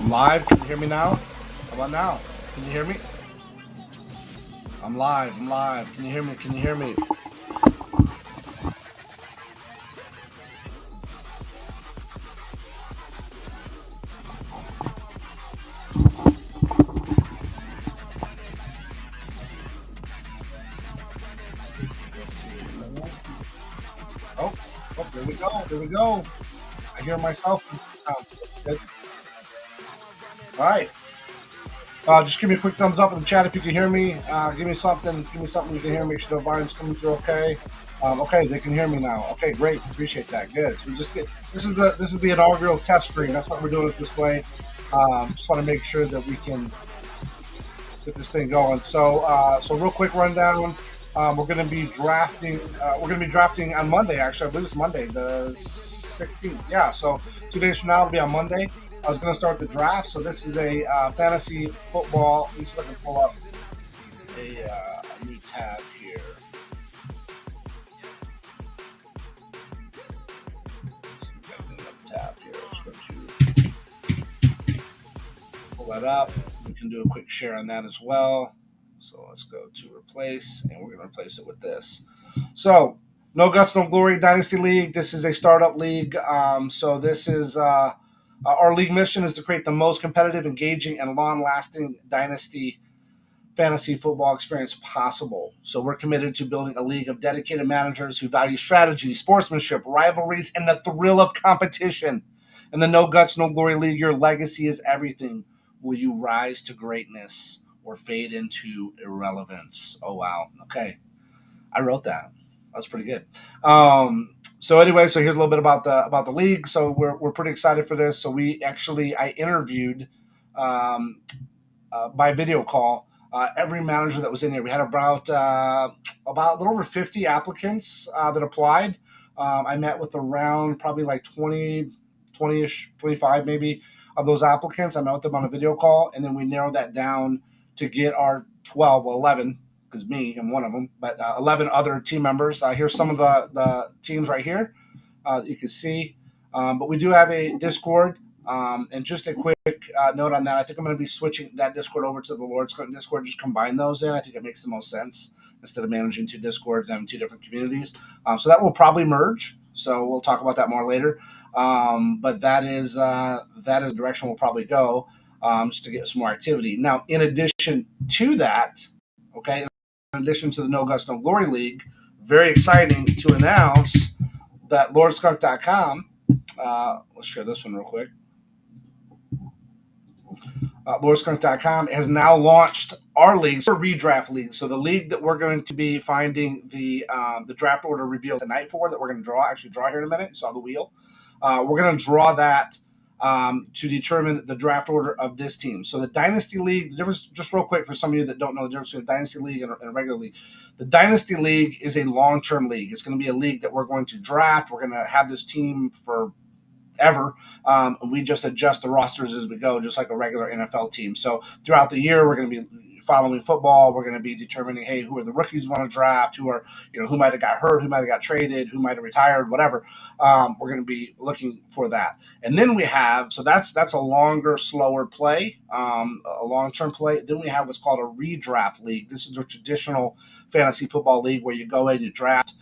I'm live. Can you hear me now? How about now? Can you hear me? I'm live. I'm live. Can you hear me? Can you hear me? Here we go. I hear myself. Good. All right. Just give me a quick thumbs up in the chat if you can hear me. Give me something. Give me something you can hear. Make sure the volume's coming through okay. Okay, they can hear me now. Okay, great. Appreciate that. Good. So we just get this is the inaugural test stream. That's what we're doing it this way. Just want to make sure that we can get this thing going. So real quick rundown. We're going to be drafting. We're going to be drafting on Monday. Actually, I believe it's Monday, the 16th. Yeah. So 2 days from now, it'll be on Monday. I was going to start the draft. So this is a fantasy football. Let me see if I can pull up a new tab here. Tab here. Just go to pull that up. We can do a quick share on that as well. So let's go to replace, and we're going to replace it with this. So No Guts, No Glory Dynasty League. This is a startup league. So this is our league mission is to create the most competitive, engaging, and long-lasting dynasty fantasy football experience possible. So we're committed to building a league of dedicated managers who value strategy, sportsmanship, rivalries, and the thrill of competition. In the No Guts, No Glory League, your legacy is everything. Will you rise to greatness or fade into irrelevance? Oh, wow. Okay. I wrote that. That's pretty good. So anyway, so here's a little bit about the league. So we're pretty excited for this. So I interviewed by video call every manager that was in here. We had about a little over 50 applicants that applied. I met with around probably like 20-ish, 25 maybe of those applicants. I met with them on a video call, and then we narrowed that down to get our 11, because me, I'm one of them, but 11 other team members. Here's some of the teams right here. You can see. But we do have a Discord. And just a quick note on that. I think I'm going to be switching that Discord over to the Lord's Discord. Just combine those in. I think it makes the most sense instead of managing two Discords and having two different communities. So that will probably merge. So we'll talk about that more later. But that is the direction we'll probably go, just to get some more activity. Now, in addition to that, okay, in addition to the No Guts, No Glory League, very exciting to announce that LordSkunk.com, let's share this one real quick. LordSkunk.com has now launched our league, a redraft league. So the league that we're going to be finding the draft order revealed tonight for, that we're going to draw here in a minute. Saw the wheel. We're going to draw that to determine the draft order of this team. So the Dynasty League, the difference, just real quick for some of you that don't know the difference between a Dynasty League and a regular league. The Dynasty League is a long-term league. It's going to be a league that we're going to draft. We're going to have this team for ever. And we just adjust the rosters as we go, just like a regular NFL team. So throughout the year, we're going to be following football. We're going to be determining, hey, who are the rookies we want to draft, who might have got hurt, who might have got traded, who might have retired, whatever. We're going to be looking for that. And then we have, so that's a longer, slower play, a long-term play. Then we have what's called a redraft league. This is a traditional fantasy football league where you go in, you draft,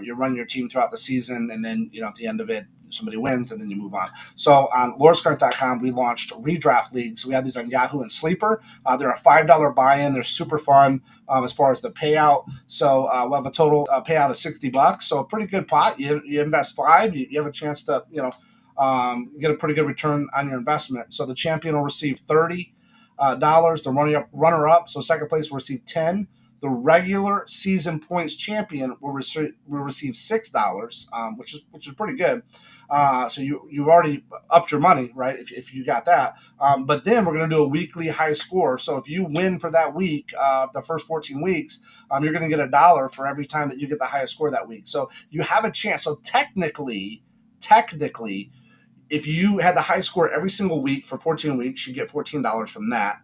you run your team throughout the season, and then, at the end of it, somebody wins, and then you move on. So on LordSkunk.com, we launched redraft leagues. So we have these on Yahoo and Sleeper. They're a $5 buy-in. They're super fun as far as the payout. So we'll have a total payout of $60. So a pretty good pot. You invest $5, you have a chance to get a pretty good return on your investment. So the champion will receive $30. The runner-up, so second place, will receive $10. The regular season points champion will receive $6, which is pretty good. So you've already upped your money, right? If you got that. But then we're going to do a weekly high score. So if you win for that week, the first 14 weeks, you're going to get $1 for every time that you get the highest score that week. So you have a chance. So technically, if you had the high score every single week for 14 weeks, you get $14 from that.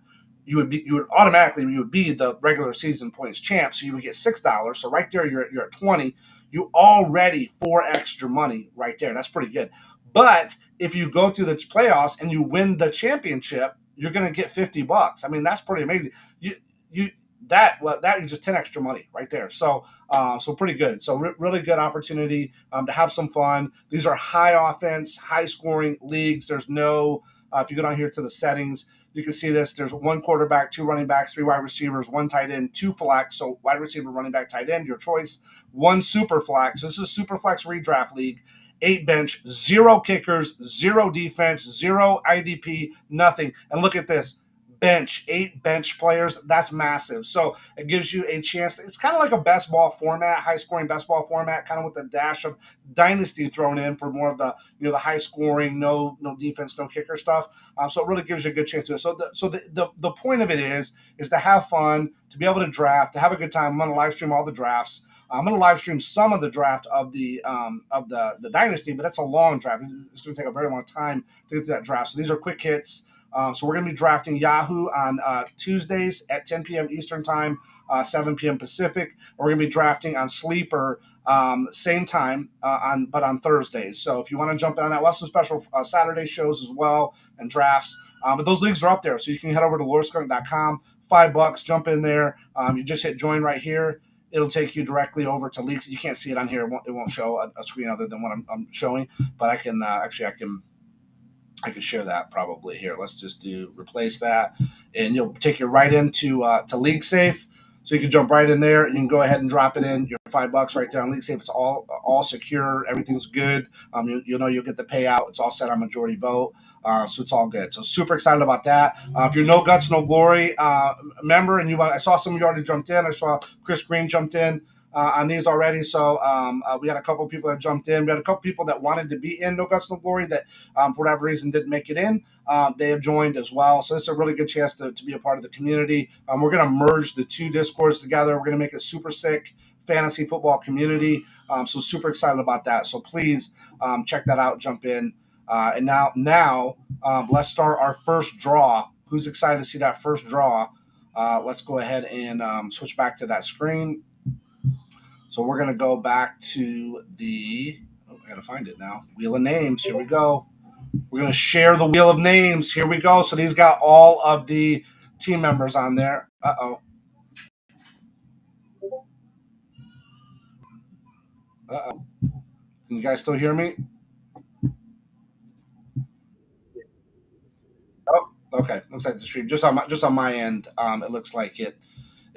You would be the regular season points champ, so you would get $6. So right there, you're at 20. You already 4x your money right there. That's pretty good. But if you go through the playoffs and you win the championship, you're going to get $50. I mean, that's pretty amazing. That is just 10 extra money right there. So pretty good. So really good opportunity to have some fun. These are high offense, high scoring leagues. There's no if you go down here to the settings, you can see this. There's 1 quarterback, 2 running backs, 3 wide receivers, 1 tight end, 2 flex. So wide receiver, running back, tight end, your choice. 1 super flex. So this is a super flex redraft league. 8 bench, 0 kickers, 0 defense, 0 IDP, nothing. And look at this. Bench, 8 bench players. That's massive. So it gives you a chance. It's kind of like a best ball format, high scoring best ball format, kind of with a dash of dynasty thrown in for more of the the high scoring, no defense, no kicker stuff. So it really gives you a good chance to it. So the point of it is to have fun, to be able to draft, to have a good time. I'm going to live stream all the drafts. I'm going to live stream some of the draft of the dynasty, but it's a long draft. It's going to take a very long time to get to that draft. So these are quick hits. So we're going to be drafting Yahoo on Tuesdays at 10 p.m. Eastern time, 7 p.m. Pacific. We're going to be drafting on Sleeper same time on Thursdays. So if you want to jump in on that, we'll have some special Saturday shows as well and drafts. But those leagues are up there, so you can head over to lordskunk.com. $5, jump in there. You just hit join right here. It'll take you directly over to leagues. You can't see it on here. It won't show a screen other than what I'm showing. But I can I can share that probably here. Let's just replace that, and you'll take you right into to League Safe. So you can jump right in there, and you can go ahead and drop it in your $5 right there on League Safe. It's all secure. Everything's good. You know you'll get the payout. It's all set on majority vote. So it's all good. So super excited about that. If you're No Guts, No Glory member, and I saw some of you already jumped in. I saw Chris Green jumped in on these already. So we had a couple of people that jumped in. We had a couple of people that wanted to be in No Guts, No Glory that for whatever reason didn't make it in. They have joined as well. So it's a really good chance to be a part of the community. We're going to merge the 2 Discords together. We're going to make a super sick fantasy football community. So super excited about that. So please check that out, jump in. And now let's start our first draw. Who's excited to see that first draw? Let's go ahead and switch back to that screen. So we're going to go back to I got to find it now. Wheel of Names. Here we go. We're going to share the Wheel of Names. Here we go. So these got all of the team members on there. Uh-oh. Uh-oh. Can you guys still hear me? Oh, okay. Looks like the stream just on my end. It looks like it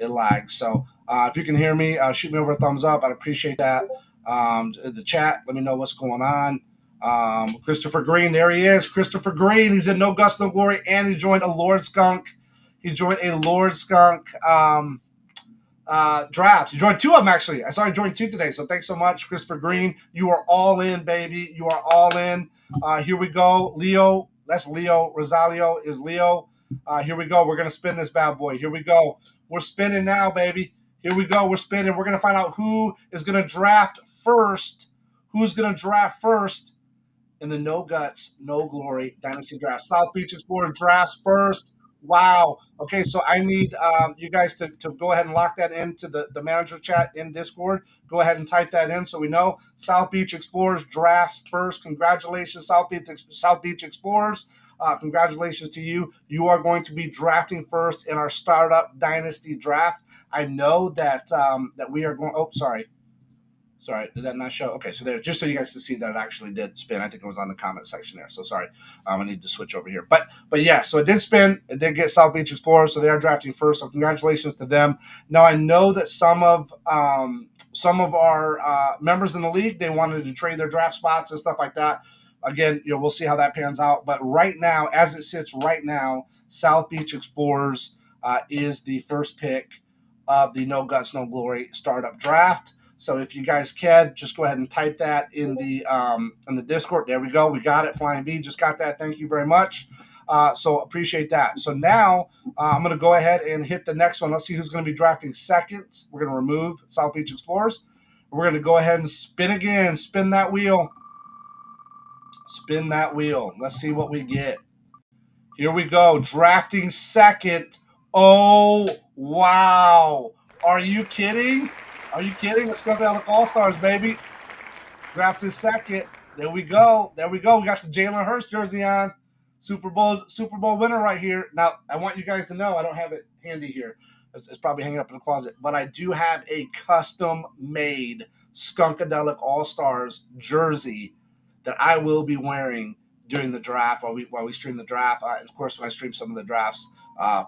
lags. So if you can hear me, shoot me over a thumbs up. I'd appreciate that. The chat, let me know what's going on. Christopher Green, there he is. Christopher Green, he's in No Guts, No Glory, and he joined a Lord Skunk. He joined a Lord Skunk draft. He joined 2 of them, actually. I saw he joined 2 today. So thanks so much, Christopher Green. You are all in, baby. You are all in. Here we go. Leo, that's Leo. Rosalio is Leo. Here we go. We're going to spin this bad boy. Here we go. We're spinning now, baby. Here we go. We're spinning. We're going to find out who is going to draft first. Who's going to draft first in the No Guts, No Glory Dynasty Draft. South Beach Explorer drafts first. Wow. Okay, so I need you guys to go ahead and lock that into the manager chat in Discord. Go ahead and type that in so we know. South Beach Explorers drafts first. Congratulations, South Beach Explorers. Congratulations to you. You are going to be drafting first in our Startup Dynasty Draft. I know that that we are going. Oh, sorry. Sorry, did that not show? Okay, so there, just so you guys can see that it actually did spin. I think it was on the comment section there. So sorry, I need to switch over here. But yeah, so it did spin. It did get South Beach Explorers, so they are drafting first. So congratulations to them. Now I know that some of our members in the league, they wanted to trade their draft spots and stuff like that. Again, we'll see how that pans out. But right now, as it sits right now, South Beach Explorers is the first pick of the No Guts, No Glory startup draft. So if you guys can, just go ahead and type that in the Discord. There we go. We got it. Flying V just got that. Thank you very much. So appreciate that. So now I'm going to go ahead and hit the next one. Let's see who's going to be drafting second. We're going to remove South Beach Explorers. We're going to go ahead and spin again. Spin that wheel. Spin that wheel. Let's see what we get. Here we go. Drafting second. Oh, wow. Are you kidding? Are you kidding? Let's go down the All-Stars, baby. Drafted second. There we go. There we go. We got the Jalen Hurts jersey on. Super Bowl winner right here. Now, I want you guys to know, I don't have it handy here. It's probably hanging up in the closet. But I do have a custom-made Skunkadelic All-Stars jersey that I will be wearing during the draft while we stream the draft. Of course, when I stream some of the drafts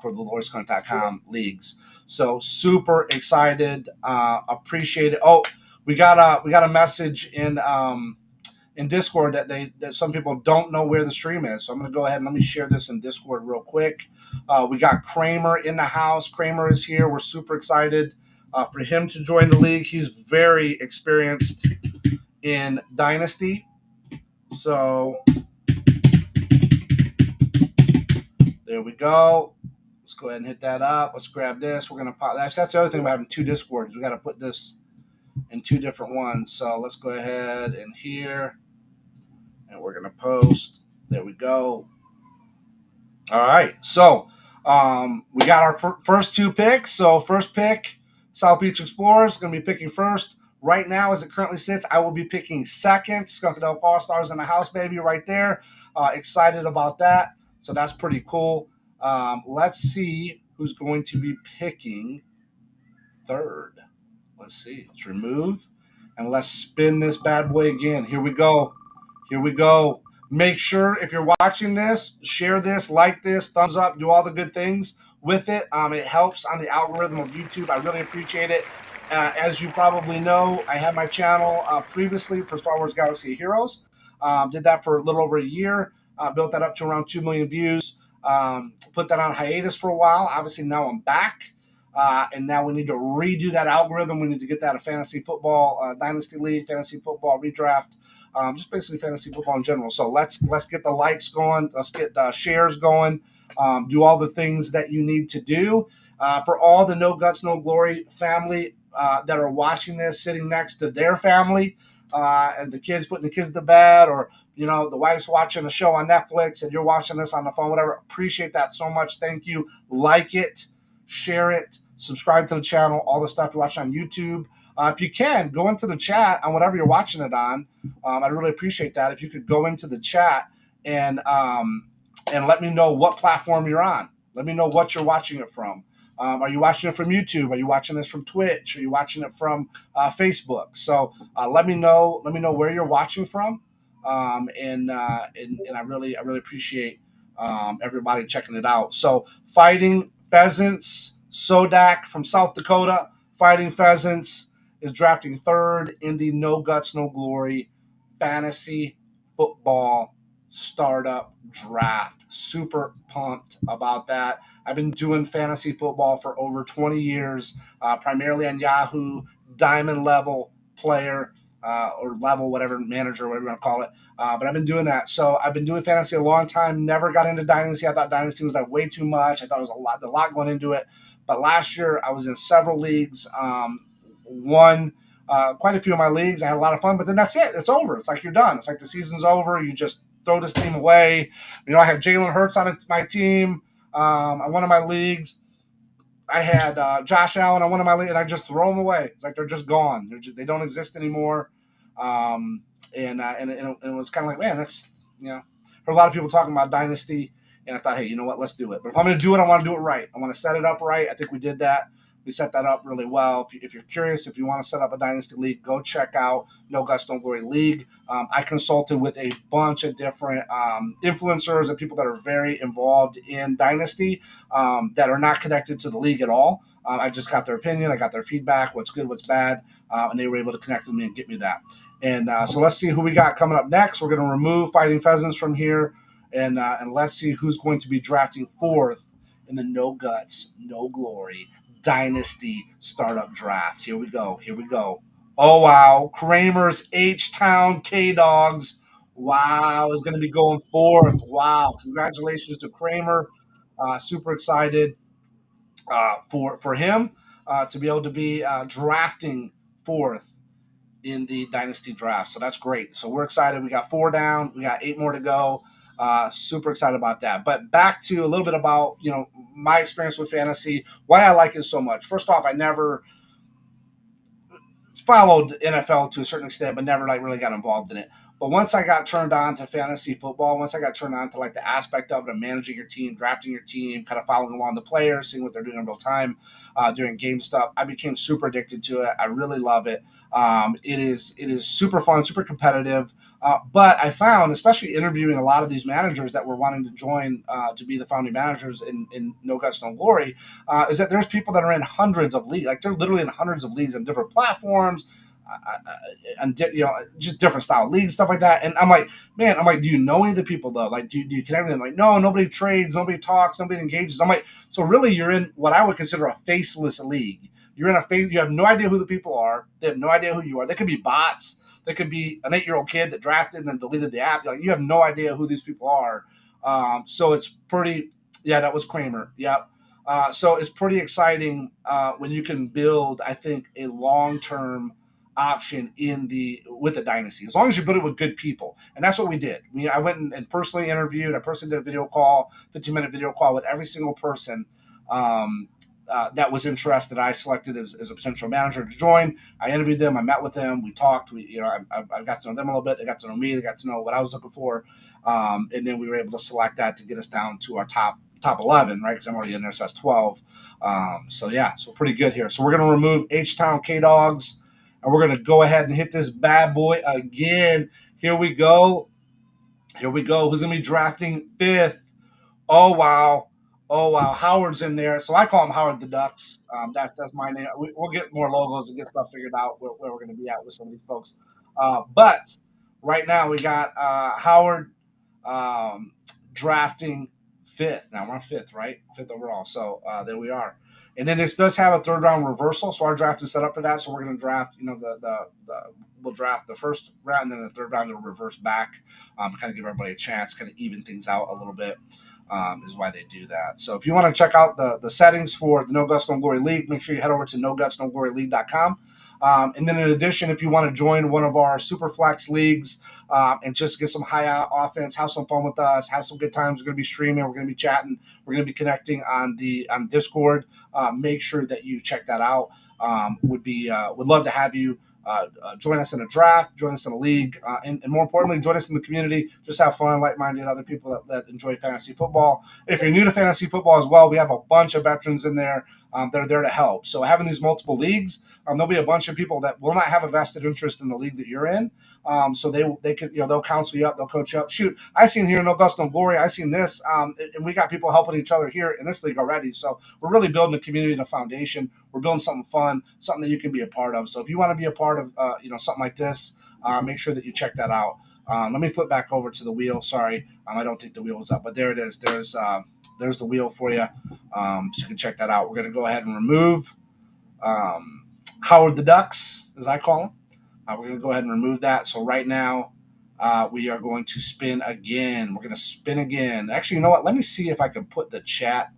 for the LordSkunk.com leagues. So super excited, appreciate it. Oh, we got a message in in Discord that some people don't know where the stream is. So I'm going to go ahead and let me share this in Discord real quick. We got Kramer in the house. Kramer is here. We're super excited for him to join the league. He's very experienced in Dynasty. So there we go. Let's go ahead and hit that up. Let's grab this. We're going to pop. That's the other thing about having two Discords. We got to put this in two different ones. So let's go ahead and here. And we're going to post. There we go. All right. So we got our first two picks. So first pick, South Beach Explorers, going to be picking first. Right now, as it currently sits, I will be picking second. Skunkadelic All Stars in the house, baby, right there. Excited about that. So that's pretty cool. Let's see who's going to be picking third. Let's see. Let's remove. And let's spin this bad boy again. Here we go. Here we go. Make sure if you're watching this, share this, like this, thumbs up, do all the good things with it. It helps on the algorithm of YouTube. I really appreciate it. As you probably know, I had my channel previously for Star Wars Galaxy of Heroes. Did that for a little over a year. Built that up to around 2 million views. Put that on hiatus for a while. Obviously, now I'm back. And now we need to redo that algorithm. We need to get that a fantasy football dynasty league, fantasy football redraft, just basically fantasy football in general. So let's get the likes going. Let's get shares going. Do all the things that you need to do. For all the No Guts, No Glory family that are watching this, sitting next to their family, and the kids putting the kids to bed, or the wife's watching a show on Netflix and you're watching this on the phone, whatever. Appreciate that so much. Thank you. Like it. Share it, subscribe to the channel, all the stuff you're watching on YouTube. If you can, go into the chat on whatever you're watching it on. I'd really appreciate that. If you could go into the chat and let me know what platform you're on. Let me know what you're watching it from. Are you watching it from YouTube? Are you watching this from Twitch? Are you watching it from Facebook? So let me know. Let me know where you're watching from, and I really appreciate everybody checking it out. So Fighting Pheasants, Sodak from South Dakota, Fighting Pheasants is drafting third in the No Guts, No Glory fantasy football startup draft. Super pumped about that. I've been doing fantasy football for over 20 years, primarily on Yahoo, diamond level player, or level, whatever, manager, whatever you want to call it. But I've been doing that. So I've been doing fantasy a long time, never got into Dynasty. I thought Dynasty was like way too much. I thought it was a lot going into it. But last year I was in several leagues, won quite a few of my leagues. I had a lot of fun, but then that's it. It's over. It's like you're done. It's like the season's over. You just throw this team away. I had Jalen Hurts on my team. On one of my leagues, I had Josh Allen on one of my leagues, and I just throw them away. It's like they're just gone. They don't exist anymore. And it was kind of like, man, that's heard a lot of people talking about Dynasty, and I thought, hey, you know what, let's do it. But if I'm going to do it, I want to do it right. I want to set it up right. I think we did that. We set that up really well. If you're curious, if you want to set up a Dynasty League, go check out No Guts, No Glory League. I consulted with a bunch of different influencers and people that are very involved in Dynasty that are not connected to the league at all. I just got their opinion. I got their feedback, what's good, what's bad, and they were able to connect with me and get me that. And so let's see who we got coming up next. We're going to remove Fighting Pheasants from here, and let's see who's going to be drafting fourth in the No Guts, No Glory Dynasty Startup Draft. Here we go. Here we go. Oh, wow. Kramer's H-Town K-Dogs. Wow, is going to be going fourth. Wow. Congratulations to Kramer. Super excited for him to be able to be drafting fourth in the Dynasty Draft. So that's great. So we're excited. We got 4 down. We got 8 more to go. Super excited about that. But back to a little bit about, my experience with fantasy, why I like it so much. First off, I never followed NFL to a certain extent, but never really got involved in it. But once I got turned on to fantasy football, once I got turned on to the aspect of it, of managing your team, drafting your team, kind of following along the players, seeing what they're doing in real time, doing game stuff, I became super addicted to it. I really love it. It is super fun, super competitive. But I found, especially interviewing a lot of these managers that were wanting to join to be the founding managers in No Guts, No Glory, is that there's people that are in hundreds of leagues. They're literally in hundreds of leagues on different platforms. and just different style leagues, stuff like that. And I'm like, man, do you know any of the people though? Like, do you connect with them? Like, no, nobody trades, nobody talks, nobody engages. I'm like, so really, you're in what I would consider a faceless league. You're in a face. You have no idea who the people are. They have no idea who you are. They could be bots. They could be an 8-year-old kid that drafted and then deleted the app. Like, you have no idea who these people are. So it's pretty. Yeah, that was Kramer. Yep. So it's pretty exciting when you can build, I think, a long-term option with the dynasty, as long as you build it with good people. And that's what we did. I went and personally interviewed. I personally did a video call, 15-minute video call with every single person that was interested. I selected as a potential manager to join. I interviewed them. I met with them. We talked. I got to know them a little bit. They got to know me. They got to know what I was looking for. And then we were able to select that to get us down to our top 11, right? Because I'm already in there, so that's 12. So pretty good here. So we're going to remove H-Town K-Dogs, and we're going to go ahead and hit this bad boy again. Here we go. Who's going to be drafting 5th? Oh, wow. Howard's in there. So I call him Howard the Ducks. That's my name. We'll get more logos and get stuff figured out where we're going to be at with some of these folks. But right now we got Howard drafting 5th. Now we're on 5th, right? 5th overall. So there we are. And then this does have a 3rd round reversal. So our draft is set up for that. So we're going to draft, we'll draft the 1st round and then the 3rd round will reverse back, kind of give everybody a chance, kind of even things out a little bit. Is why they do that. So if you want to check out the settings for the No Guts, No Glory League, make sure you head over to nogutsnogloryleague.com. And then in addition, if you want to join one of our super flex leagues and just get some high offense, have some fun with us, have some good times. We're going to be streaming. We're going to be chatting. We're going to be connecting on Discord. Make sure that you check that out. Would love to have you join us in a draft, join us in a league, and more importantly, join us in the community. Just have fun, like-minded other people that enjoy fantasy football. If you're new to fantasy football as well, we have a bunch of veterans in there that are there to help. So having these multiple leagues, there'll be a bunch of people that will not have a vested interest in the league that you're in. So they can, they'll counsel you up, they'll coach you up. Shoot, I seen here No Guts, No Glory. I seen this, and we got people helping each other here in this league already. So we're really building a community and a foundation. We're building something fun, something that you can be a part of. So if you want to be a part of, something like this, make sure that you check that out. Let me flip back over to the wheel. Sorry, I don't think the wheel is up, but there it is. There's the wheel for you, so you can check that out. We're going to go ahead and remove Howard the Ducks, as I call him. We're going to go ahead and remove that. So right now, we are going to spin again. We're going to spin again. Actually, you know what? Let me see if I can put the chat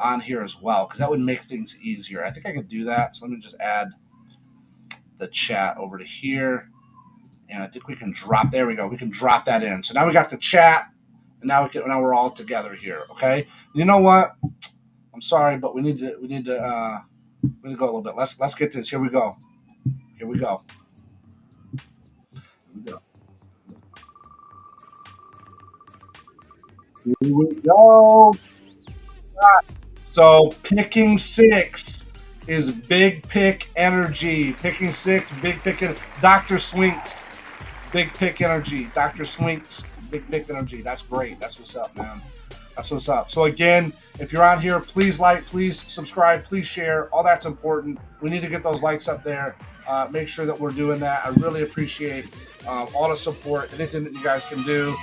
on here as well, because that would make things easier. I think I can do that. So let me just add the chat over to here. And I think we can drop, there we go. We can drop that in. So now we got the chat, and now we're all together here. Okay. You know what? I'm sorry, but we need to go a little bit. Let's get this. Here we go. Here we go. So picking 6 is big pick energy. Picking 6, big pick. Dr. Swinks, big pick energy. Dr. Swinks, big pick energy. That's great. That's what's up, man. That's what's up. So again, if you're on here, please like, please subscribe, please share. All that's important. We need to get those likes up there. Make sure that we're doing that. I really appreciate all the support. Anything that you guys can do.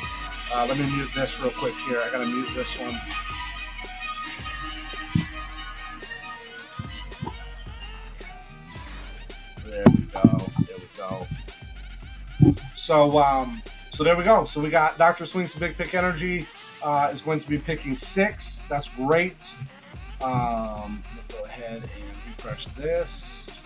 Let me mute this real quick here. I gotta mute this one. There we go. So there we go. So we got Dr. Swing's Big Pick Energy is going to be picking 6. That's great. Let me go ahead and refresh this.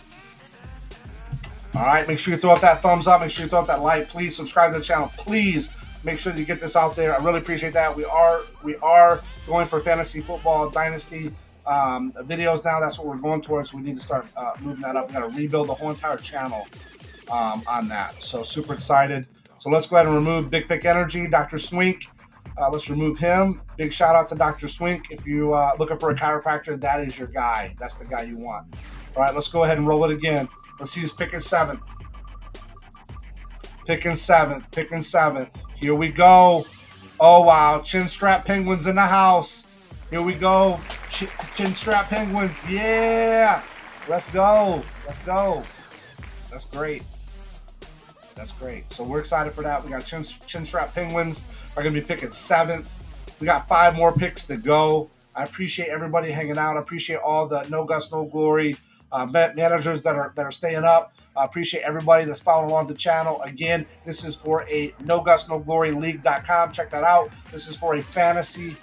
All right, make sure you throw up that thumbs up. Make sure you throw up that like. Please subscribe to the channel. Please make sure that you get this out there. I really appreciate that. We are going for fantasy football dynasty videos now. That's what we're going towards. We need to start moving that up. We got to rebuild the whole entire channel on that. So super excited. So let's go ahead and remove Big Pick Energy, Dr. Swink. Let's remove him. Big shout out to Dr. Swink. If you looking for a chiropractor, that is your guy. That's the guy you want. All right, let's go ahead and roll it again. Let's see who's picking 7th. Picking 7th. Here we go. Oh, wow. Chin Strap Penguins in the house. Here we go. Chin Strap Penguins. Yeah. Let's go. That's great. That's great. So we're excited for that. We got Chin Strap Penguins are going to be picking 7th. We got 5 more picks to go. I appreciate everybody hanging out. I appreciate all the No Guts, No Glory managers that are staying up. I appreciate everybody that's following along the channel. Again, this is for a No Guts, No Glory League.com. Check that out. This is for a fantasy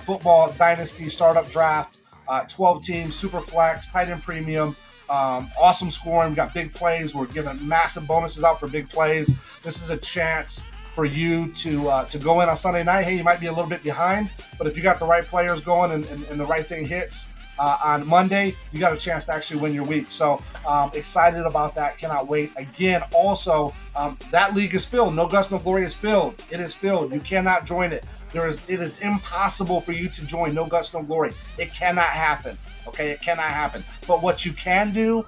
football dynasty startup draft. 12 teams, super flex, tight end premium. Awesome scoring. We got big plays. We're giving massive bonuses out for big plays. This is a chance for you to go in on Sunday night. Hey, you might be a little bit behind, but if you got the right players going and the right thing hits on Monday, you got a chance to actually win your week. So excited about that. Cannot wait. Again, also, that league is filled. No Guts, No Glory is filled. It is filled. You cannot join it. It is impossible for you to join No Guts, No Glory. It cannot happen. Okay, it cannot happen. But what you can do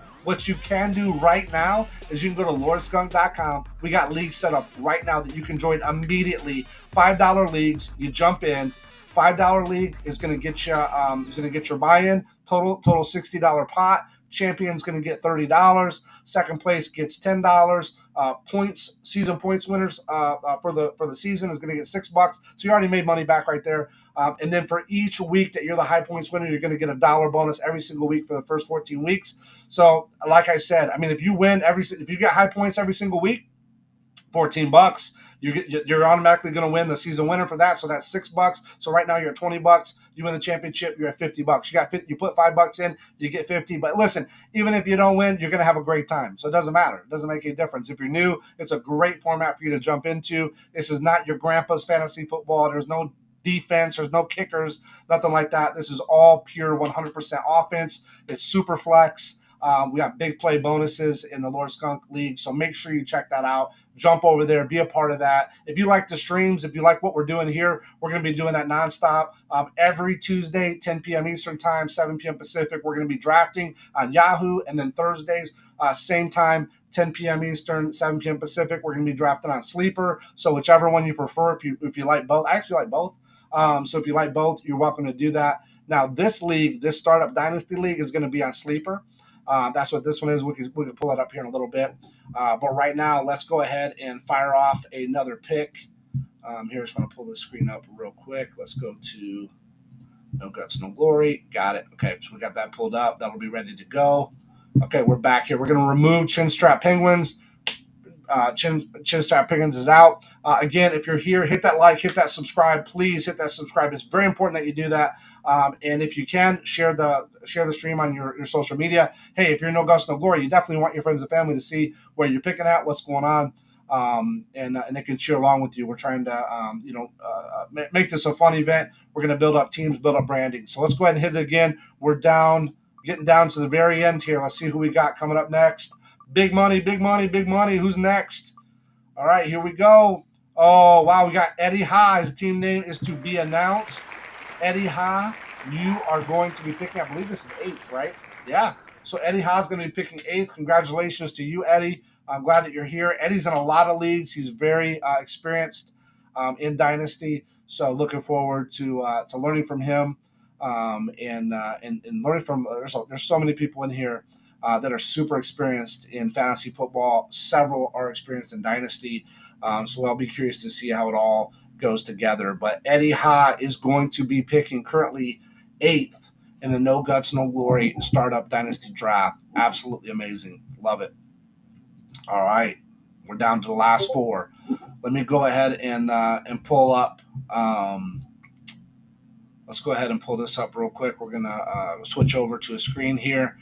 right now is you can go to lordskunk.com. We got leagues set up right now that you can join immediately. $5 leagues. You jump in. $5 league is going to get your buy-in. Total $60 pot. Champion's going to get $30. Second place gets $10. Season points winners for the season is going to get $6. So you already made money back right there. And then for each week that you're the high points winner, you're going to get $1 bonus every single week for the first 14 weeks. So, like I said, I mean, if you get high points every single week, $14. You're automatically going to win the season winner for that. So that's $6. So right now you're at $20. You win the championship, you're at $50. You put $5 in, you get 50. But listen, even if you don't win, you're going to have a great time. So it doesn't matter. It doesn't make any difference. If you're new, it's a great format for you to jump into. This is not your grandpa's fantasy football. There's no defense, there's no kickers, nothing like that. This is all pure 100% offense. It's super flex. We got big play bonuses in the Lord Skunk League, so make sure you check that out. Jump over there, be a part of that. If you like the streams, if you like what we're doing here, we're going to be doing that nonstop. Every Tuesday, 10 p.m. Eastern Time, 7 p.m. Pacific, we're going to be drafting on Yahoo. And then Thursdays, same time, 10 p.m. Eastern, 7 p.m. Pacific, we're going to be drafting on Sleeper. So whichever one you prefer, if you like both. I actually like both. So if you like both, you're welcome to do that. Now, this league, this Startup Dynasty League, is going to be on Sleeper. That's what this one is. We can pull it up here in a little bit. But right now, let's go ahead and fire off another pick. Here, I just want to pull this screen up real quick. Let's go to No Guts, No Glory. Got it. Okay, so we got that pulled up. That'll be ready to go. Okay, we're back here. We're going to remove Chin Strap Penguins. Chin Strap Penguins is out. Again, if you're here, hit that like, hit that subscribe. Please hit that subscribe. It's very important that you do that. And if you can, share the stream on your social media. Hey, if you're No Guts, No Glory, you definitely want your friends and family to see where you're picking at, what's going on, and they can cheer along with you. We're trying to make this a fun event. We're going to build up teams, build up branding. So let's go ahead and hit it again. We're getting down to the very end here. Let's see who we got coming up next. Big money, big money, big money. Who's next? All right, here we go. Oh, wow, we got Eddie Ha. His team name is to be announced. Eddie Ha, you are going to be picking, I believe this is 8th, right? Yeah. So Eddie Ha is going to be picking 8th. Congratulations to you, Eddie. I'm glad that you're here. Eddie's in a lot of leagues. He's very experienced in Dynasty. So looking forward to learning from him and learning from. There's so many people in here that are super experienced in fantasy football. Several are experienced in Dynasty. So I'll be curious to see how it all goes together. But Eddie Ha is going to be picking currently 8th in the No Guts, No Glory Startup Dynasty Draft. Absolutely amazing. Love it. All right. We're down to the last 4. Let me go ahead and pull up. Let's go ahead and pull this up real quick. We're going to switch over to a screen here.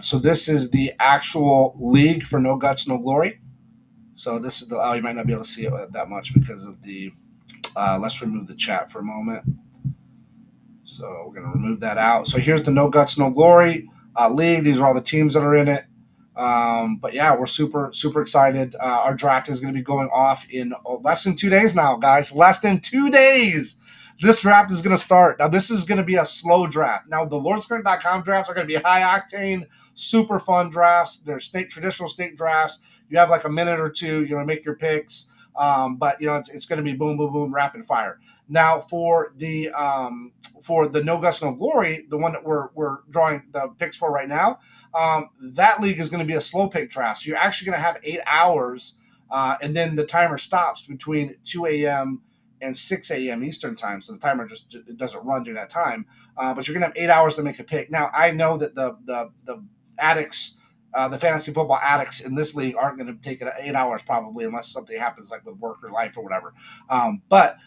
So this is the actual league for No Guts, No Glory. So this is you might not be able to see it that much because of the, let's remove the chat for a moment. So we're going to remove that out. So here's the No Guts, No Glory league. These are all the teams that are in it. But yeah, we're super, super excited. Our draft is going to be going off in less than 2 days now, guys. Less than 2 days. This draft is going to start. Now, this is going to be a slow draft. Now, the LordSkunk.com drafts are going to be high octane, super fun drafts. They're traditional state drafts. You have like a minute or two, make your picks. But it's going to be boom, boom, boom, rapid fire. Now for the No Guts No Glory, the one that we're drawing the picks for right now, that league is going to be a slow pick draft. So you're actually going to have 8 hours, and then the timer stops between 2 a.m. and 6 a.m. Eastern time. So the timer just it doesn't run during that time. But you're going to have 8 hours to make a pick. Now I know that the addicts. The fantasy football addicts in this league aren't going to take it 8 hours probably unless something happens like with work or life or whatever. But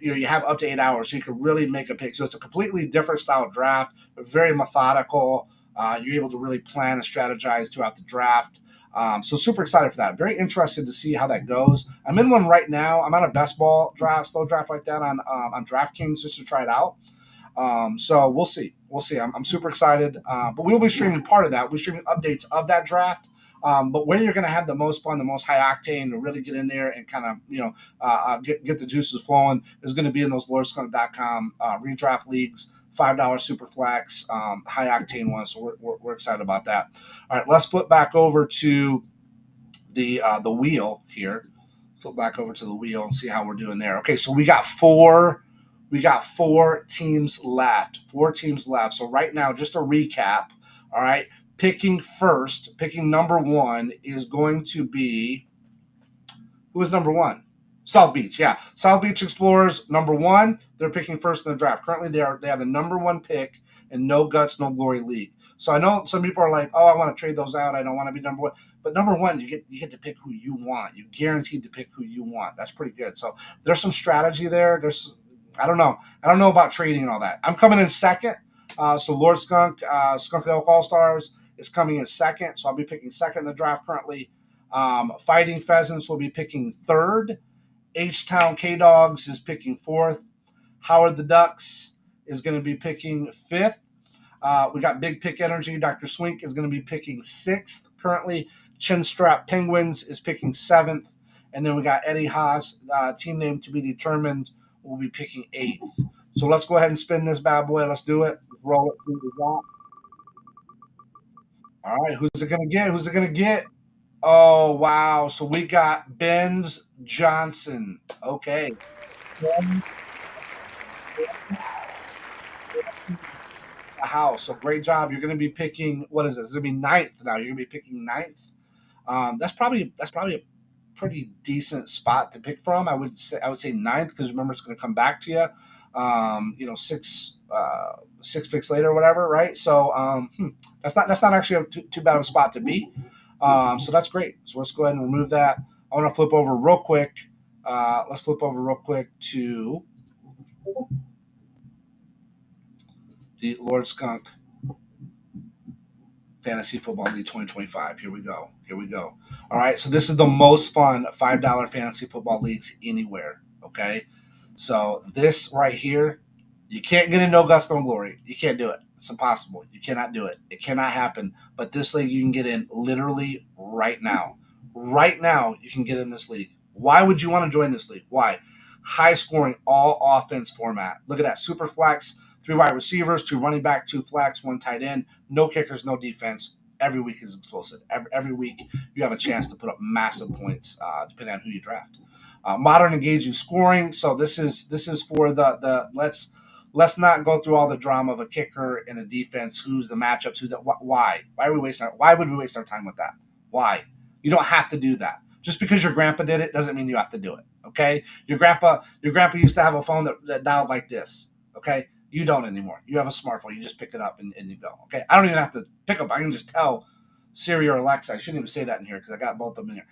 you have up to 8 hours, so you can really make a pick. So it's a completely different style draft, very methodical. You're able to really plan and strategize throughout the draft. So super excited for that. Very interested to see how that goes. I'm in one right now. I'm on a best ball draft, slow draft like that on DraftKings just to try it out. So we'll see. We'll see. I'm super excited. But we'll be streaming part of that. We'll be streaming updates of that draft. But where you're going to have the most fun, the most high octane to really get in there and kind of, get the juices flowing is going to be in those LordSkunk.com redraft leagues, $5 super flex, high octane ones. So we're excited about that. All right, let's flip back over to the wheel here. Flip back over to the wheel and see how we're doing there. Okay, so we got four teams left. Four teams left. So right now, just a recap. All right. Picking number one is going to be, who is number one? South Beach. Yeah. South Beach Explorers, number one. They're picking first in the draft. Currently, they have the number one pick in No Guts, No Glory League. So I know some people are like, oh, I want to trade those out. I don't want to be number one. But number one, you get to pick who you want. You're guaranteed to pick who you want. That's pretty good. So there's some strategy there. I don't know. I don't know about trading and all that. I'm coming in second. So Lord Skunk, Skunk and Elk All Stars is coming in second. So I'll be picking second in the draft currently. Fighting Pheasants will be picking third. H-Town K-Dogs is picking fourth. Howard the Ducks is going to be picking fifth. We got Big Pick Energy. Dr. Swink is going to be picking sixth currently. Chinstrap Penguins is picking seventh. And then we got Eddie Haas, team name to be determined, will be picking eighth. So let's go ahead and spin this bad boy. Let's do it. Roll it through the top. All right, who's it going to get? Who's it going to get? Oh, wow. So we got Benz Johnson. Okay. Ben the house. So great job. You're going to be picking, what is this? It's going to be ninth now. You're going to be picking ninth. That's probably a pretty decent spot to pick from. I would say ninth because remember it's going to come back to you. Six picks later or whatever, right? So that's not actually too bad of a spot to be. So that's great. So let's go ahead and remove that. I want to flip over real quick. Let's flip over real quick to the Lord Skunk Fantasy Football League 2025. Here we go. All right. So this is the most fun $5 fantasy football leagues anywhere. Okay. So this right here, you can't get in No Guts, No Glory. You can't do it. It's impossible. You cannot do it. It cannot happen. But this league you can get in literally right now. Right now you can get in this league. Why would you want to join this league? Why? High scoring, all offense format. Look at that. Super flex, 3 wide receivers, 2 running back, 2 flex, 1 tight end, no kickers, no defense. Every week is explosive. Every week you have a chance to put up massive points, depending on who you draft. Modern engaging scoring. So this is for the let's not go through all the drama of a kicker and a defense. Who's the matchups? Who's that? Why would we waste our time with that? Why? You don't have to do that. Just because your grandpa did it doesn't mean you have to do it. Okay? Your grandpa used to have a phone that dialed like this. Okay? You don't anymore. You have a smartphone. You just pick it up and you go. Okay? I don't even have to pick up. I can just tell Siri or Alexa. I shouldn't even say that in here because I got both of them in here.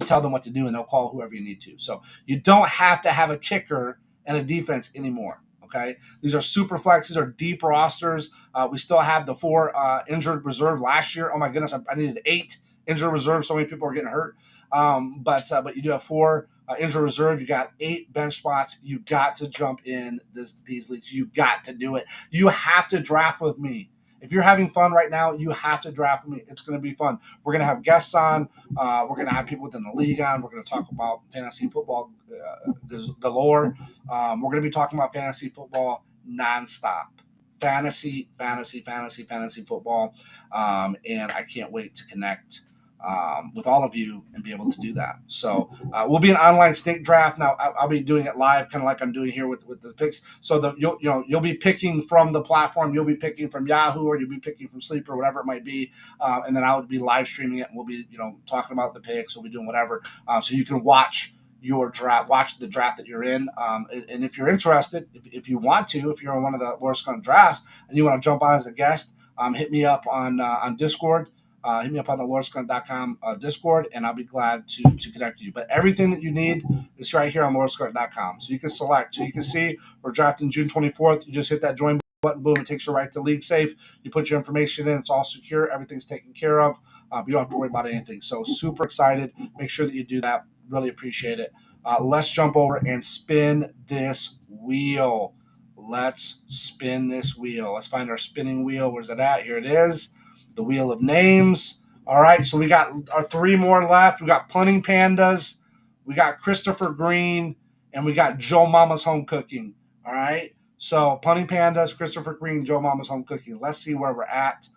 Tell them what to do and they'll call whoever you need to. So you don't have to have a kicker and a defense anymore. Okay, these are super flex. These are deep rosters. We still have the 4 injured reserve last year. Oh my goodness, I needed 8 injured reserve. So many people are getting hurt. But you do have 4 injured reserve. You got 8 bench spots. You got to jump in these leagues. You got to do it. You have to draft with me. If you're having fun right now, you have to draft with me. It's going to be fun. We're going to have guests on. We're going to have people within the league on. We're going to talk about fantasy football galore. We're going to be talking about fantasy football nonstop. Fantasy football. And I can't wait to connect with all of you and be able to do that. So we'll be an online snake draft now. I'll be doing it live, kind of like I'm doing here with the picks. So you'll be picking from the platform. You'll be picking from Yahoo, or you'll be picking from Sleep, or whatever it might be, and then I'll be live streaming it, and we'll be talking about the picks. We'll be doing whatever, so you can watch your draft, watch the draft that you're in. And if you're interested, if you want to, if you're on one of the Lawrence Gun drafts and you want to jump on as a guest, hit me up on Discord. Hit me up on the lawrencecurrent.com Discord, and I'll be glad to connect with you. But everything that you need is right here on lawrencecurrent.com. So you can select. So you can see we're drafting June 24th. You just hit that join button, boom, it takes you right to League Safe. You put your information in, it's all secure, everything's taken care of. You don't have to worry about anything. So super excited. Make sure that you do that. Really appreciate it. Let's jump over and spin this wheel. Let's spin this wheel. Let's find our spinning wheel. Where's it at? Here it is. The wheel of names. All right, so we got our 3 more left. We got Punting Pandas, we got Christopher Green, and we got Joe Mama's Home Cooking. All right, so Punting Pandas, Christopher Green, Joe Mama's Home Cooking. Let's see where we're at.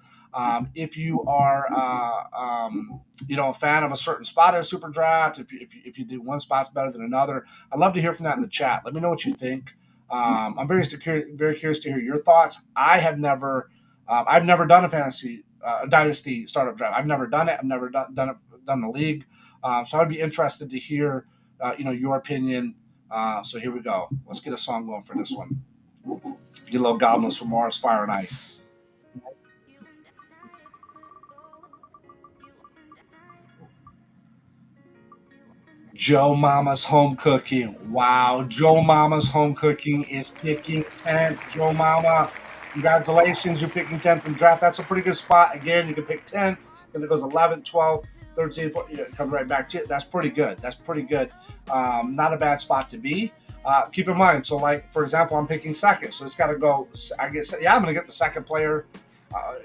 If you are, a fan of a certain spot in a super draft, if you do one spot's better than another, I'd love to hear from that in the chat. Let me know what you think. I'm very curious to hear your thoughts. I've never done a fantasy dynasty startup draft. I've never done it. I've never done the league. So I'd be interested to hear, your opinion. So here we go. Let's get a song going for this one. Get a little Goblins from Mars, Fire and Ice. Joe Mama's Home Cooking. Wow, Joe Mama's Home Cooking is picking 10th. Joe Mama, congratulations, you're picking 10th in draft. That's a pretty good spot. Again, you can pick 10th, because it goes 11th, 12th, 13th, 14th, it comes right back to you. That's pretty good. Not a bad spot to be. Keep in mind, so like, for example, I'm picking second, so it's got to go, I'm going to get the second player.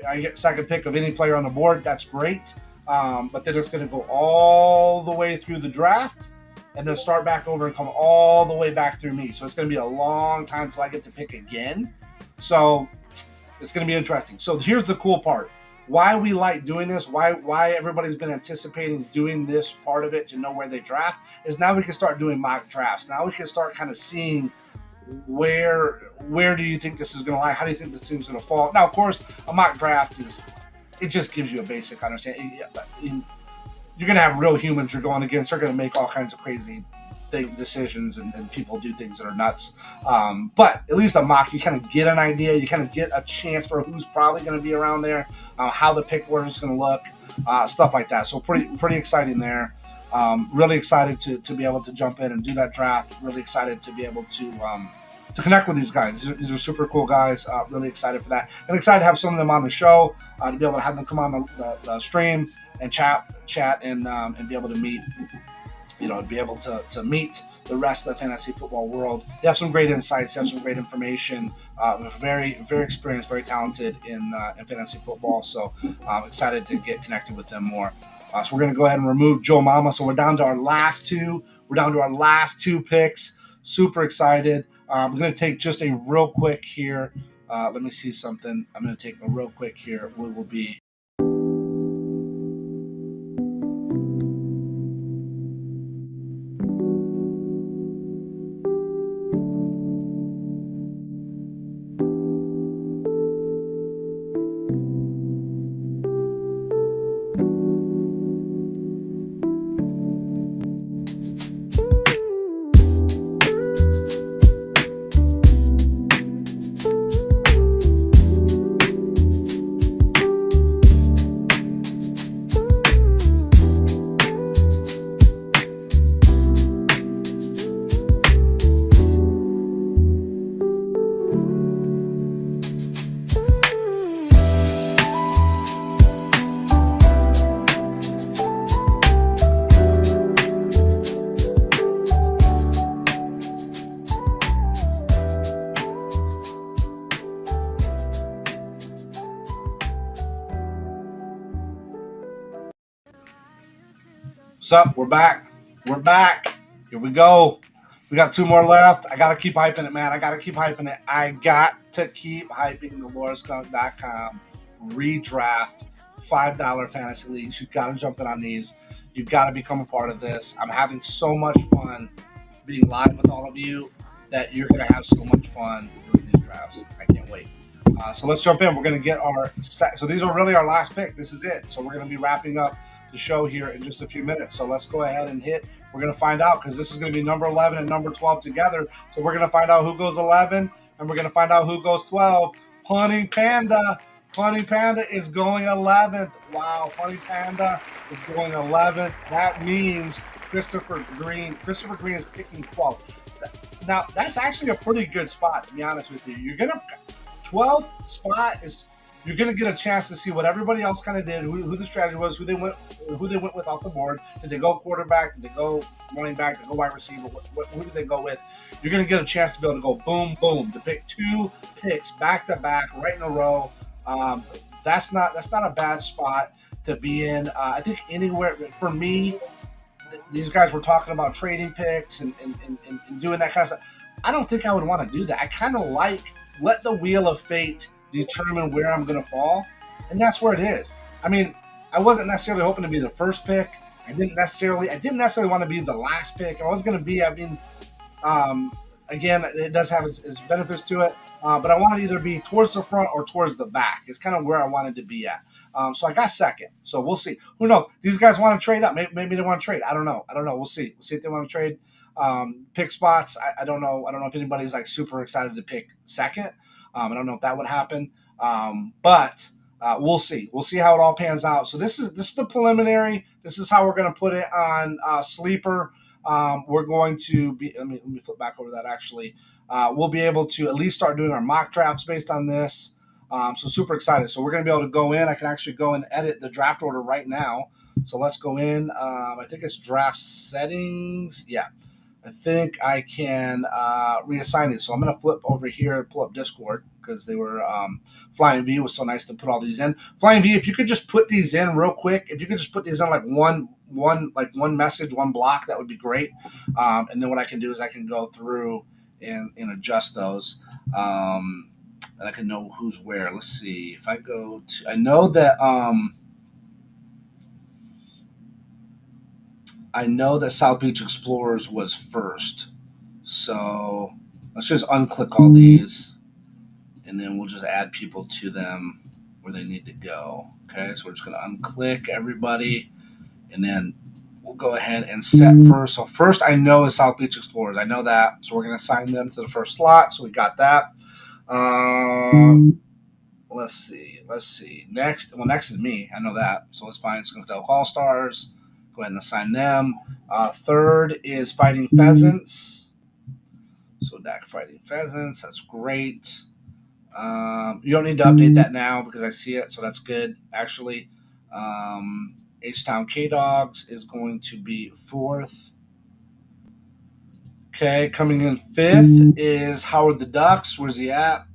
I get second pick of any player on the board. That's great. But then it's going to go all the way through the draft and then start back over and come all the way back through me. So it's going to be a long time till I get to pick again. So it's going to be interesting. So here's the cool part. Why we like doing this, why everybody's been anticipating doing this part of it to know where they draft, is now we can start doing mock drafts. Now we can start kind of seeing where do you think this is going to lie? How do you think this thing's going to fall? Now, of course, a mock draft it just gives you a basic understanding. You're going to have real humans you're going against. They're going to make all kinds of crazy decisions, and people do things that are nuts. But at least a mock, you kind of get an idea. You kind of get a chance for who's probably going to be around there, how the pick order is going to look, stuff like that. So pretty exciting there. Really excited to be able to jump in and do that draft. Really excited to be able to connect with these guys. These are super cool guys. Really excited for that, and excited to have some of them on the show, to be able to have them come on the stream and chat and be able to meet, be able to meet the rest of the fantasy football world. They have some great insights. They have some great information. Very, very experienced, very talented in fantasy football. So I'm excited to get connected with them more. So we're going to go ahead and remove Joe Mama. So we're down to our last two. We're down to our last 2 picks. Super excited. I'm going to take just a real quick here. Let me see something. I'm going to take a real quick here. We will be. What's up? We're back. Here we go. We got 2 more left. I got to keep hyping it, man. I got to keep hyping the LawrenceCurrent.com redraft $5 fantasy leagues. You've got to jump in on these. You've got to become a part of this. I'm having so much fun being live with all of you that you're going to have so much fun doing these drafts. I can't wait. So let's jump in. We're going to get our set. So these are really our last pick. This is it. So we're going to be wrapping up the show here in just a few minutes. So let's go ahead and hit. We're going to find out because this is going to be number 11 and number 12 together. So we're going to find out who goes 11 and we're going to find out who goes 12. Punting Panda. Punting Panda is going 11th. Wow. Punting Panda is going 11th. That means Christopher Green is picking 12th. Now, that's actually a pretty good spot, to be honest with you. You're going to 12th spot is you're going to get a chance to see what everybody else kind of did, who the strategy was, who they went with off the board. Did they go quarterback? Did they go running back? Did they go wide receiver? Who did they go with? You're going to get a chance to be able to go boom, boom, to pick 2 picks back to back right in a row. That's not a bad spot to be in. I think anywhere for me. These guys were talking about trading picks and doing that kind of stuff. I don't think I would want to do that. I kind of let the wheel of fate determine where I'm going to fall, and that's where it is. I mean, I wasn't necessarily hoping to be the first pick. I didn't necessarily want to be the last pick. I was going to be. I mean, again, it does have its benefits to it, but I wanted to either be towards the front or towards the back. It's kind of where I wanted to be at. So I got second. So we'll see. Who knows? These guys want to trade up. Maybe they want to trade. I don't know. We'll see. We'll see if they want to trade. Pick spots. I don't know. I don't know if anybody's like super excited to pick second. I don't know if that would happen. But we'll see. We'll see how it all pans out. So this is the preliminary. This is how we're going to put it on Sleeper. We're going to be. Let me flip back over that. Actually, we'll be able to at least start doing our mock drafts based on this. So super excited. So we're going to be able to go in. I can actually go and edit the draft order right now. So let's go in. I think it's draft settings. Yeah, I think I can reassign it. So I'm going to flip over here and pull up Discord because they were Flying V was so nice to put all these in. Flying V, if you could just put these in real quick, if you could just put these in like one message, one block, that would be great. And then what I can do is I can go through and adjust those. And I can know who's where. Let's see. If I go to, I know that South Beach Explorers was first. So let's just unclick all these, and then we'll just add people to them where they need to go. Okay, so we're just going to unclick everybody, and then we'll go ahead and set first. So first I know is South Beach Explorers. I know that. So we're going to assign them to the first slot. So we got that. Let's see. Next is me. I know that. So it's fine. It's going to All Stars. Go ahead and assign them. Third is Fighting Pheasants. So Dak Fighting Pheasants. That's great. You don't need to update that now because I see it. So that's good, actually. H-Town K-Dogs is going to be fourth. Okay, coming in fifth is Howard the Ducks. Where's he at?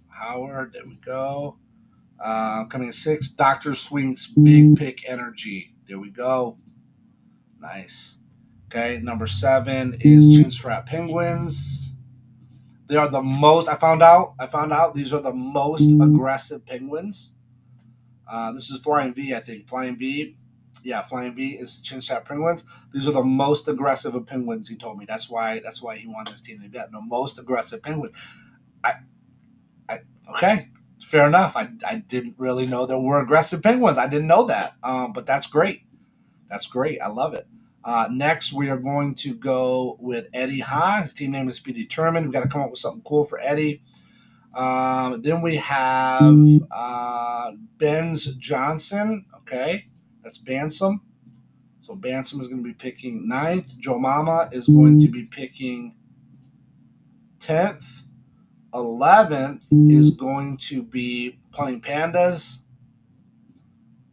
Howard, there we go. Coming in sixth, Dr. Swing's Big Pick Energy. There we go. Nice. Okay, number 7 is Chinstrap Penguins. They are the most, I found out these are the most aggressive penguins. This is Flying V, I think. Flying V. Yeah, Flying V is Chinstrap Penguins. These are the most aggressive of penguins, he told me. That's why he wanted his team to be the most aggressive penguins. Okay, fair enough. I didn't really know there were aggressive penguins. I didn't know that. But that's great. That's great. I love it. Next, we are going to go with Eddie Ha. His team name is to be determined. We've got to come up with something cool for Eddie. Then we have Benz Johnson. Okay, that's Bansom. So Bansom is going to be picking 9th. Joe Mama is going to be picking 10th. 11th is going to be Punting Pandas.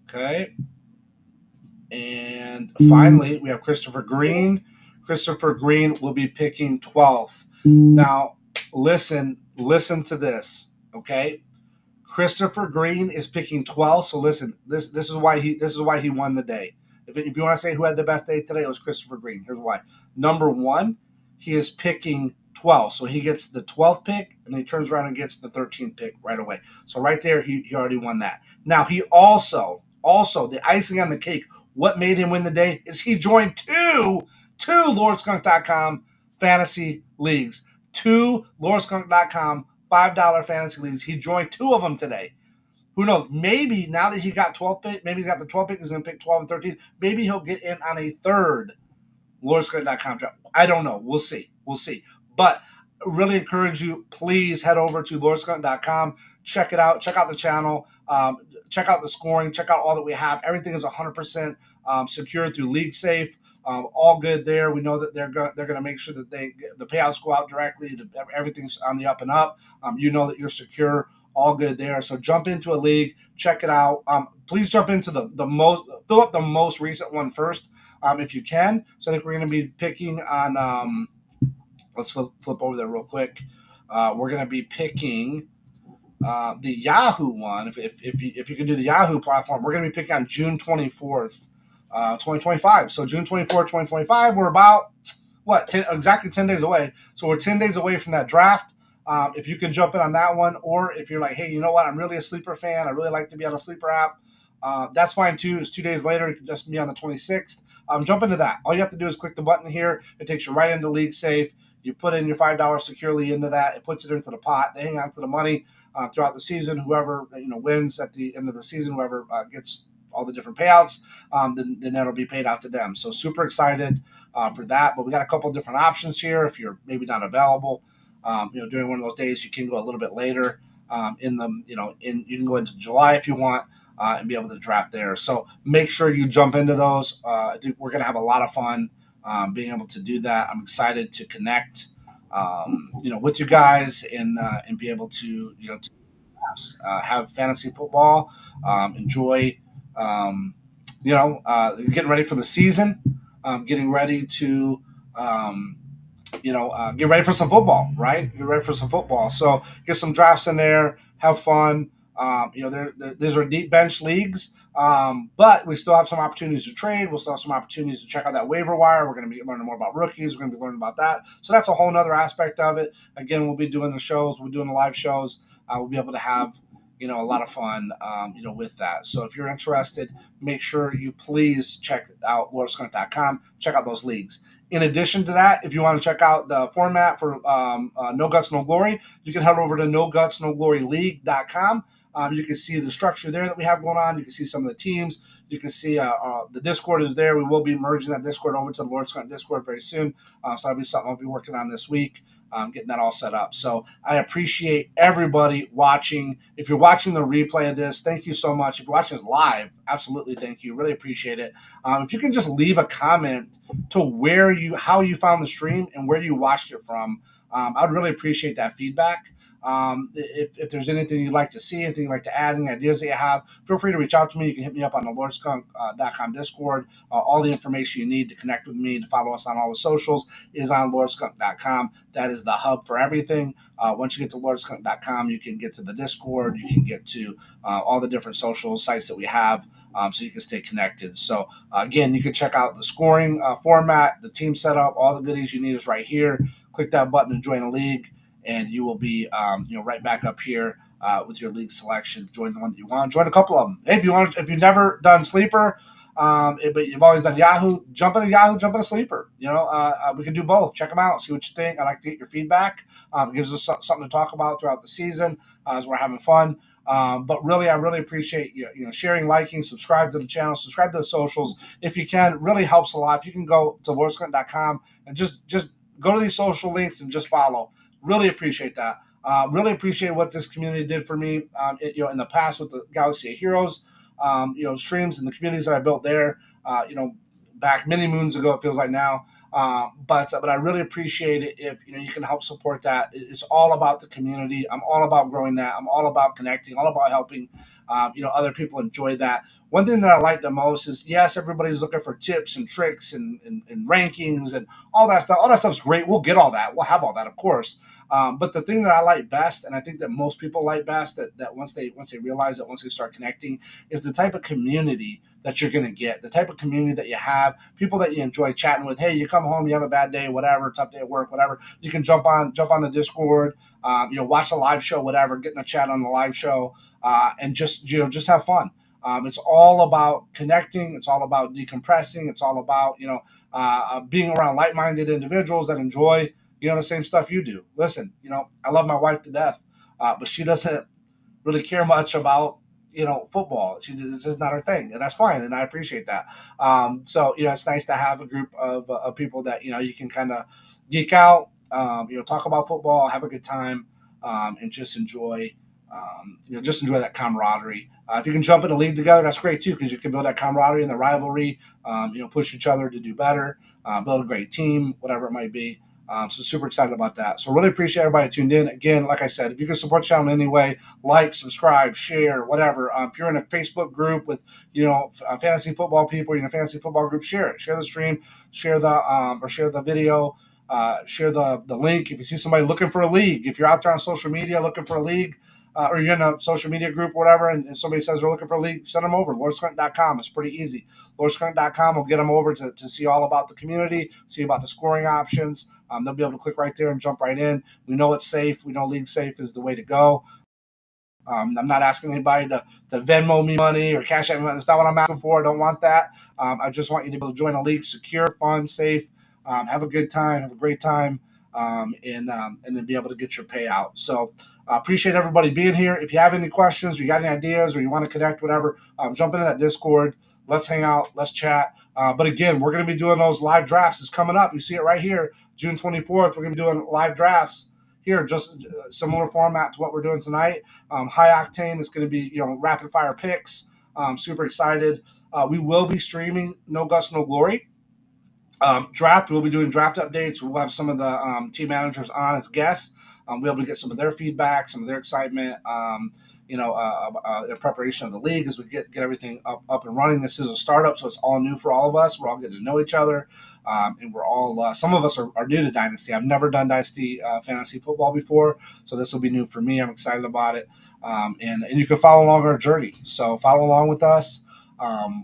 Okay. And finally, we have Christopher Green. Christopher Green will be picking 12th. Now, listen to this, okay? Christopher Green is picking 12th. So listen, this is why he won the day. If you want to say who had the best day today, it was Christopher Green. Here's why. Number 1, he is picking 12. So he gets the 12th pick, and then he turns around and gets the 13th pick right away. So right there, he already won that. Now he also the icing on the cake. What made him win the day is he joined two LordSkunk.com fantasy leagues, two LordSkunk.com $5 fantasy leagues. He joined two of them today. Who knows? Maybe now that he got 12 pick, maybe he's got the 12 pick, he's going to pick 12 and 13. Maybe he'll get in on a third LordSkunk.com draft. I don't know. We'll see. We'll see. But really encourage you, please head over to LordSkunk.com. Check it out. Check out the channel. Check out the scoring. Check out all that we have. Everything is 100% secured through League Safe. All good there. We know that they're going to make sure that the payouts go out directly. Everything's on the up and up. You know that you're secure. All good there. So jump into a league. Check it out. Please jump into fill up the most recent one first. If you can. So I think we're going to be picking on, let's flip over there real quick. We're going to be picking the Yahoo one. If you can do the Yahoo platform, we're going to be picking on June 24th, 2025. So June 24th, 2025, we're about, exactly 10 days away. So we're 10 days away from that draft. If you can jump in on that one, or if you're like, hey, you know what, I'm really a sleeper fan. I really like to be on a sleeper app. That's fine too. It's 2 days later. It can just be on the 26th. Jump into that. All you have to do is click the button here. It takes you right into League Safe. You put in your $5 securely into that. It puts it into the pot. They hang on to the money throughout the season. Whoever wins at the end of the season, whoever gets all the different payouts, then that'll be paid out to them. So super excited for that. But we got a couple of different options here. If you're maybe not available, during one of those days, you can go a little bit later you can go into July if you want. And be able to draft there. So make sure you jump into those. I think we're going to have a lot of fun being able to do that. I'm excited to connect, with you guys and be able to, have fantasy football, enjoy, getting ready for the season, getting ready to, get ready for some football, right? Get ready for some football. So get some drafts in there, have fun. These are deep bench leagues, but we still have some opportunities to trade. We'll still have some opportunities to check out that waiver wire. We're going to be learning more about rookies. We're going to be learning about that. So that's a whole other aspect of it. Again, we'll be doing the shows. We'll be doing the live shows. We'll be able to have, a lot of fun, with that. So if you're interested, make sure you please check out LordSkunk.com. Check out those leagues. In addition to that, if you want to check out the format for No Guts, No Glory, you can head over to NoGutsNoGloryLeague.com. You can see the structure there that we have going on. You can see some of the teams. You can see the Discord is there. We will be merging that Discord over to the LordSkunk Discord very soon. So that'll be something I'll be working on this week, getting that all set up. So I appreciate everybody watching. If you're watching the replay of this, thank you so much. If you're watching this live, absolutely thank you. Really appreciate it. If you can just leave a comment to how you found the stream and where you watched it from, I would really appreciate that feedback. If there's anything you'd like to see, anything you'd like to add, any ideas that you have, feel free to reach out to me. You can hit me up on the LordSkunk.com Discord. All the information you need to connect with me, to follow us on all the socials, is on LordSkunk.com. That is the hub for everything. Once you get to LordSkunk.com, you can get to the Discord. You can get to all the different social sites that we have, so you can stay connected. So, again, you can check out the scoring format, the team setup, all the goodies you need is right here. Click that button to join a league, and you will be, right back up here with your league selection. Join the one that you want. Join a couple of them. Hey, if you've never done Sleeper, but you've always done Yahoo, jump into Yahoo, jump into Sleeper. We can do both. Check them out. See what you think. I like to get your feedback. It gives us something to talk about throughout the season as we're having fun. But really, I really appreciate you sharing, liking, subscribe to the channel, subscribe to the socials. If you can, it really helps a lot. If you can go to LordSkunk.com and just go to these social links and just follow. Really appreciate that. Really appreciate what this community did for me. In the past with the Galaxy of Heroes, streams and the communities that I built there. Back many moons ago, it feels like now. But I really appreciate it if you can help support that. It's all about the community. I'm all about growing that. I'm all about connecting. All about helping. Other people enjoy that. One thing that I like the most is, yes, everybody's looking for tips and tricks and rankings and all that stuff. All that stuff's great. We'll get all that. We'll have all that, of course. But the thing that I like best, and I think that most people like best, that once they realize that once they start connecting, is the type of community that you're going to get, the type of community that you have, people that you enjoy chatting with. Hey, you come home, you have a bad day, whatever, tough day at work, whatever. You can jump on the Discord, watch a live show, whatever, get in a chat on the live show, and just have fun. It's all about connecting. It's all about decompressing. It's all about being around like-minded individuals that enjoy the same stuff you do. Listen, I love my wife to death, but she doesn't really care much about football. It's just not her thing, and that's fine, and I appreciate that. So it's nice to have a group of people that you can kind of geek out, talk about football, have a good time, and just enjoy that camaraderie. If you can jump in a league together, that's great too, because you can build that camaraderie and the rivalry. Push each other to do better, build a great team, whatever it might be. So super excited about that. So really appreciate everybody tuned in. Again, like I said, if you can support the channel in any way, like, subscribe, share, whatever. If you're in a Facebook group with fantasy football people, fantasy football group, share it. Share the stream, share the video, share the link. If you see somebody looking for a league, if you're out there on social media looking for a league, or you're in a social media group or whatever, and somebody says they're looking for a league, send them over. LordsCurrent.com. It's pretty easy. LordsCurrent.com will get them over to see all about the community, see about the scoring options. They'll be able to click right there and jump right in. We know it's safe. We know league safe is the way to go. I'm not asking anybody to Venmo me money or cash out money. That's not what I'm asking for. I don't want that. I just want you to be able to join a league secure, fun, safe, have a good time, have a great time, and then be able to get your payout. So appreciate everybody being here. If you have any questions, or you got any ideas, or you want to connect, whatever, jump into that Discord. Let's hang out. Let's chat. But again, we're going to be doing those live drafts. It's coming up. You see it right here, June 24th. We're going to be doing live drafts here, just similar format to what we're doing tonight. High octane is going to be rapid fire picks. Super excited. We will be streaming No Guts No Glory. Draft. We'll be doing draft updates. We'll have some of the team managers on as guests. We'll be able to get some of their feedback, some of their excitement. In preparation of the league as we get everything up and running. This is a startup, so it's all new for all of us. We're all getting to know each other, and we're all some of us are new to Dynasty. I've never done Dynasty fantasy football before, so this will be new for me. I'm excited about it, and you can follow along our journey. So follow along with us.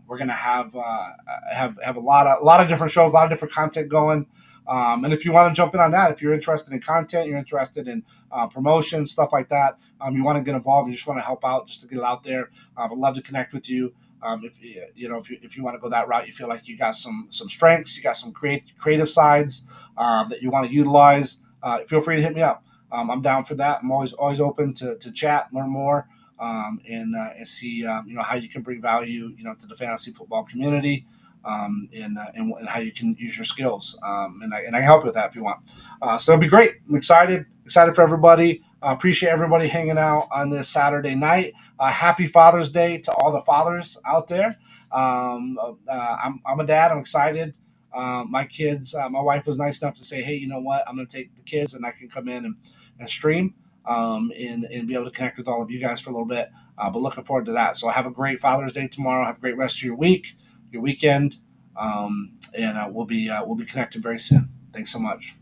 We're gonna have a lot of different shows, a lot of different content going. And if you want to jump in on that, if you're interested in content, you're interested in promotion, stuff like that, you want to get involved, you just want to help out, just to get it out there. I'd love to connect with you. If you want to go that route, you feel like you got some strengths, you got some creative sides that you want to utilize. Feel free to hit me up. I'm down for that. I'm always open to chat, learn more, and see how you can bring value to the fantasy football community. And how you can use your skills. And I can help with that if you want. So it'll be great. I'm excited for everybody. Appreciate everybody hanging out on this Saturday night. Happy Father's Day to all the fathers out there. I'm a dad. I'm excited. My kids, my wife was nice enough to say, hey, you know what? I'm going to take the kids and I can come in and stream and be able to connect with all of you guys for a little bit. But looking forward to that. So have a great Father's Day tomorrow. Have a great rest of your week, your weekend, and we'll be connecting very soon. Thanks so much.